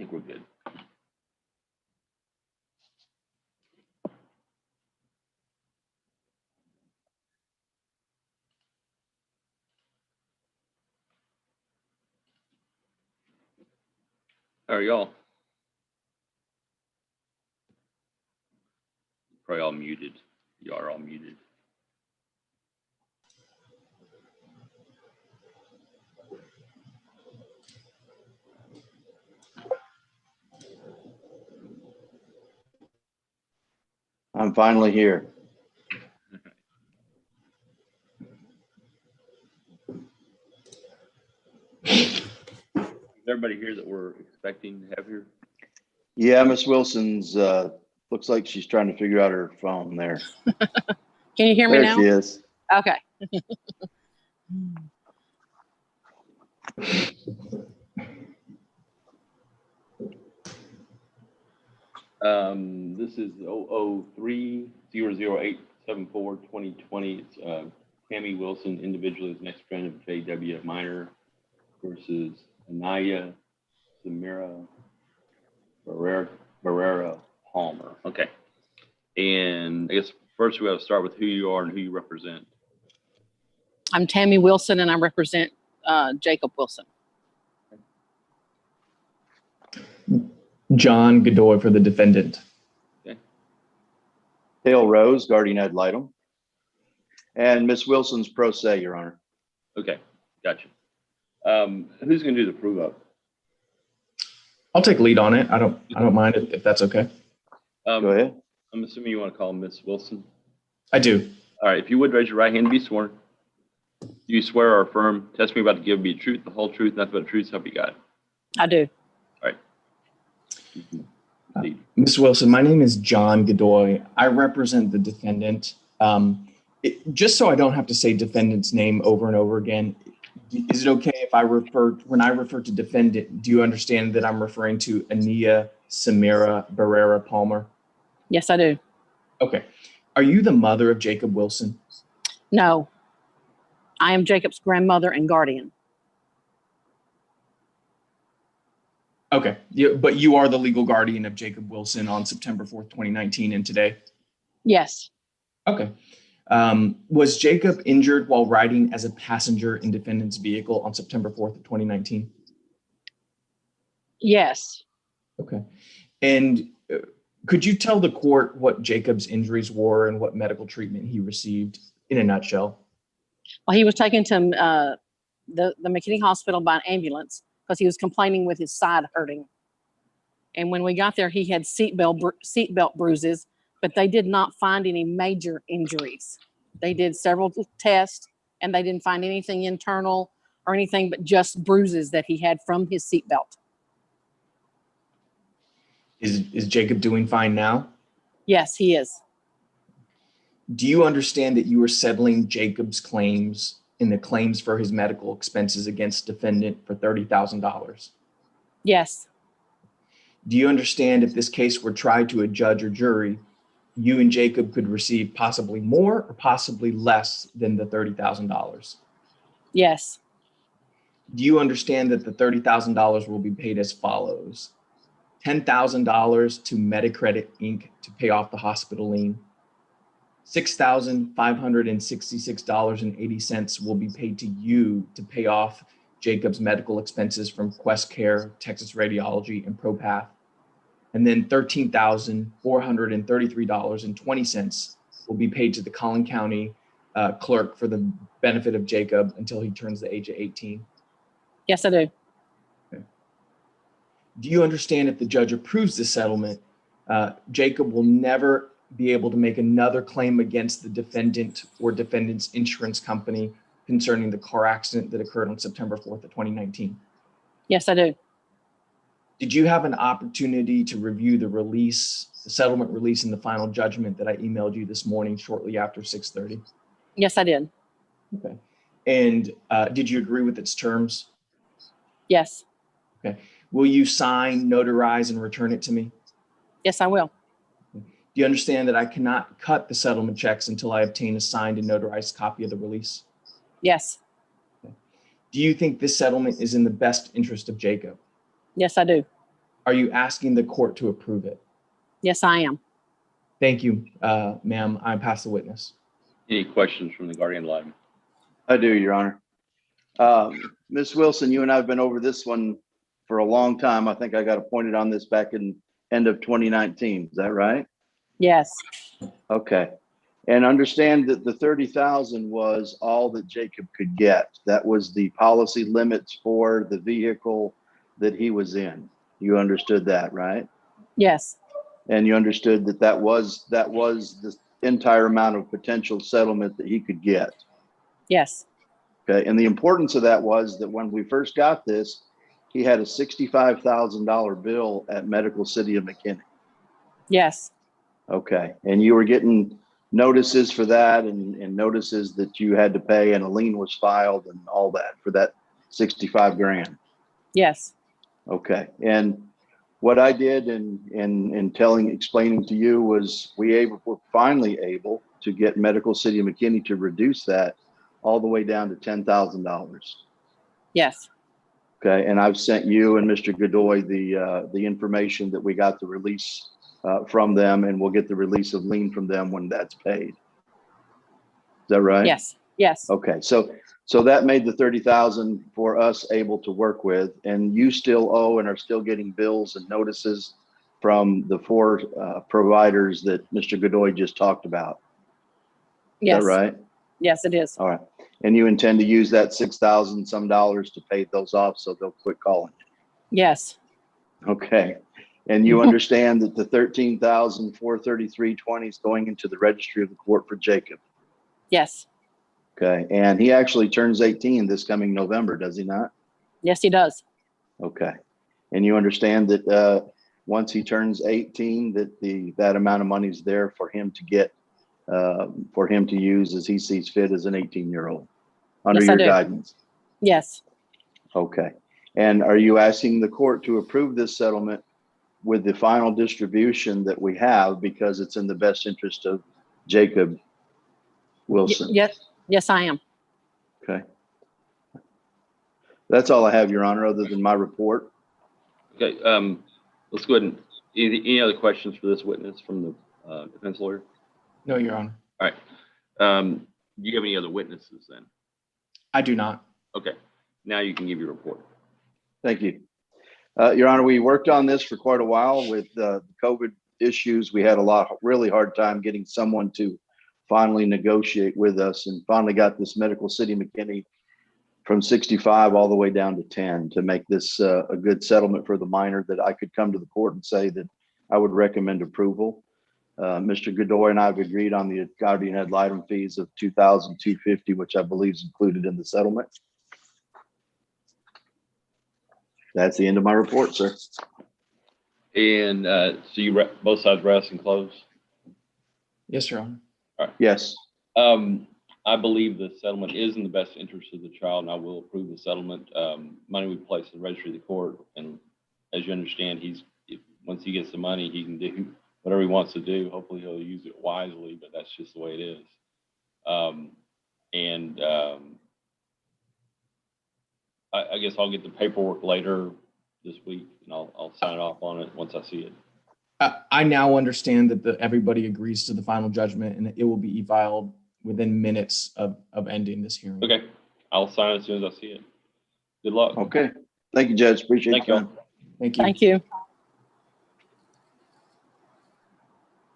think we're good. All right, y'all. Probably all muted. You are all muted. I'm finally here. Is everybody here that we're expecting to have here? Yeah, Miss Wilson's looks like she's trying to figure out her phone there. Can you hear me There now? she is. Okay. This is 003-00874-2020. It's Tammy Wilson, individual is next friend of J.W. Minor versus Anaya Samira Barrera Palmer. Okay. And I guess first we have to start with who you are and who you represent. I'm Tammy Wilson and I represent Jacob Wilson. John Godoy for the defendant. Okay. Hale Rose, guardian ad litem. And Miss Wilson's pro se, Your Honor. Okay, gotcha. Who's going to do the prove up? I'll take lead on it. I don't mind it if that's okay. Go ahead. I'm assuming you want to call Miss Wilson. I do. All right, if you would raise your right hand and be sworn. Do you swear or affirm testimony about to give me the truth, the whole truth, nothing but the truth, so help you God? I do. All right. Proceed. Ms. Wilson, my name is John Godoy. I represent the defendant. Just so I don't have to say defendant's name over and over again, is it okay if when I refer to defendant, do you understand that I'm referring to Anaya Samira Barrera Palmer? Yes, I do. Okay. Are you the mother of Jacob Wilson? No, I am Jacob's grandmother and guardian. Okay. But you are the legal guardian of Jacob Wilson on September 4th, 2019 and today? Yes. Okay. Was Jacob injured while riding as a passenger in defendant's vehicle on September 4th of 2019? Yes. Okay. And could you tell the court what Jacob's injuries were and what medical treatment he received in a nutshell? Well, he was taken to the McKinney Hospital by an ambulance because he was complaining with his side hurting. And when we got there, he had seatbelt bruises, but they did not find any major injuries. They did several tests and they didn't find anything internal or anything but just bruises that he had from his seatbelt. Is Jacob doing fine now? Yes, he is. Do you understand that you were settling Jacob's claims in the claims for his medical expenses against defendant for $30,000? Yes. Do you understand if this case were tried to a judge or jury, you and Jacob could receive possibly more or possibly less than the $30,000? Yes. Do you understand that the $30,000 will be paid as follows? $10,000 to Medicredit Inc. to pay off the hospital lien. $6,566.80 will be paid to you to pay off Jacob's medical expenses from Quest Care, Texas Radiology, and ProPath. And then $13,433.20 will be paid to the Collin County clerk for the benefit of Jacob until he turns the age of 18. Yes, I do. Okay. Do you understand if the judge approves the settlement, Jacob will never be able to make another claim against the defendant or defendant's insurance company concerning the car accident that occurred on September 4th of 2019? Yes, I do. Did you have an opportunity to review the settlement release and the final judgment that I emailed you this morning shortly after 6:30? Yes, I did. Okay. And did you agree with its terms? Yes. Okay. Will you sign, notarize, and return it to me? Yes, I will. Do you understand that I cannot cut the settlement checks until I obtain a signed and notarized copy of the release? Yes. Okay. Do you think this settlement is in the best interest of Jacob? Yes, I do. Are you asking the court to approve it? Yes, I am. Thank you, ma'am. I pass the witness. Any questions from the guardian ad litem? I do, Your Honor. Ms. Wilson, you and I have been over this one for a long time. I think I got appointed on this back in end of 2019. Is that right? Yes, Okay. And understand that the 30,000 was all that Jacob could get. That was the policy limits for the vehicle that he was in. You understood that, right? yes, And you understood that that was the entire amount of potential settlement that he could get. yes, Okay. And the importance of that was that when we first got this, he had a $65,000 bill at Medical City of McKinney. yes, Okay. And you were getting notices for that and notices that you had to pay and a lien was filed and all that for that 65 grand. yes, Okay. And what I did in explaining to you was we're finally able to get Medical City of McKinney to reduce that all the way down to $10,000. yes, Okay. And I've sent you and Mr. Godoy the information that we got the release from them, and we'll get the release of lien from them when that's paid. Is that right? yes, yes, Okay. So that made the 30,000 for us able to work with, and you still owe and are still getting bills and notices from the 4 providers that Mr. Godoy just talked about. Is yes, that right? yes, it is. All right. And you intend to use that $6,000 some to pay those off so they'll quit calling. Yes, Okay. And you understand that the 13,433.20 is going into the registry of the court for Jacob. yes, Okay. And he actually turns 18 this coming November, does he not? yes, he does. Okay. And you understand that once he turns 18, that amount of money is there for him to get, for him to use as he sees fit as an 18-year-old under Yes, I your do. guidance. Yes, Okay. And are you asking the court to approve this settlement with the final distribution that we have because it's in the best interest of Jacob Wilson? yes, yes, I am. Okay. That's all I have, Your Honor, other than my report. Okay, let's go ahead and, any other questions for this witness from the defense lawyer? No, Your Honor. All right. Do you have any other witnesses then? I do not. Okay, now you can give your report. Thank you. Your Honor, we worked on this for quite a while with the COVID issues. We had really hard time getting someone to finally negotiate with us, and finally got this Medical City McKinney from 65 all the way down to 10 to make this a good settlement for the minor that I could come to the court and say that I would recommend approval. Mr. Godoy and I have agreed on the guardian ad litem fees of $2,250, which I believe is included in the settlement. That's the end of my report, sir. And so both sides rest and close? Yes, Your Honor. Yes. I believe the settlement is in the best interest of the child, and I will approve the settlement. Money we place in the registry of the court, and as you understand, once he gets the money, he can do whatever he wants to do. Hopefully he'll use it wisely, but that's just the way it is. I guess I'll get the paperwork later this week, and I'll sign off on it once I see it. I now understand that everybody agrees to the final judgment, and it will be e-filed within minutes of ending this hearing. Okay, I'll sign it as soon as I see it. Good luck. Okay. Thank you, Judge. Appreciate Thank your you. time. Thank you. Thank you.